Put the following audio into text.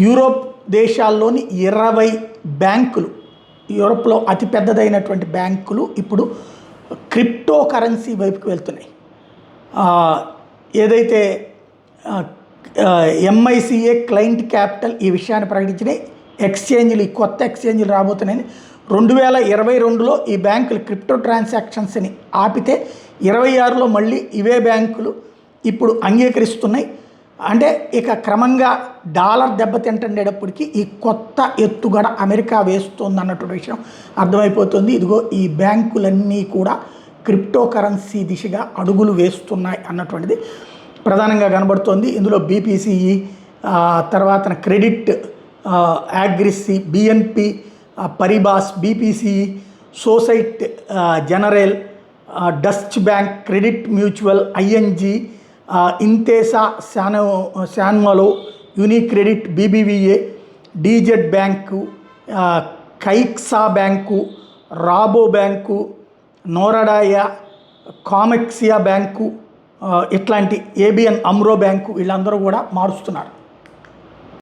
Europe దేశాల్లోని 20 బ్యాంకులు, యూరోప్లో అతిపెద్దదైనటువంటి బ్యాంకులు ఇప్పుడు క్రిప్టో కరెన్సీ వైపుకి వెళ్తున్నాయి. ఏదైతే ఎంఐసిఏ క్లయింట్ క్యాపిటల్ ఈ విషయాన్ని ప్రకటించినాయి. ఎక్స్చేంజ్లు, ఈ కొత్త ఎక్స్చేంజ్లు రాబోతున్నాయని. 2022లో ఈ బ్యాంకులు క్రిప్టో ట్రాన్సాక్షన్స్ని ఆపితే 26లో మళ్ళీ ఇవే బ్యాంకులు ఇప్పుడు అంగీకరిస్తున్నాయి. అంటే ఇక క్రమంగా డాలర్ దెబ్బతింటుండేటప్పటికీ ఈ కొత్త ఎత్తుగడ అమెరికా వేస్తుంది అన్నటువంటి విషయం అర్థమైపోతుంది. ఇదిగో ఈ బ్యాంకులన్నీ కూడా క్రిప్టో కరెన్సీ దిశగా అడుగులు వేస్తున్నాయి అన్నటువంటిది ప్రధానంగా కనబడుతోంది. ఇందులో బీపీసీఈ, తర్వాత Credit Agricole, BNP Paribas, BPCE, Societe Generale, Deutsche bank, Credit Mutuel, ING, Intesa Sanpaolo, UniCredit, BBVA, DZ bank, Caixa bank, Rabobank, Nordea, Commerzbank, ఇట్లాంటి ఏబిఎన్ అమ్రో బ్యాంకు వీళ్ళందరూ కూడా మారుస్తున్నారు.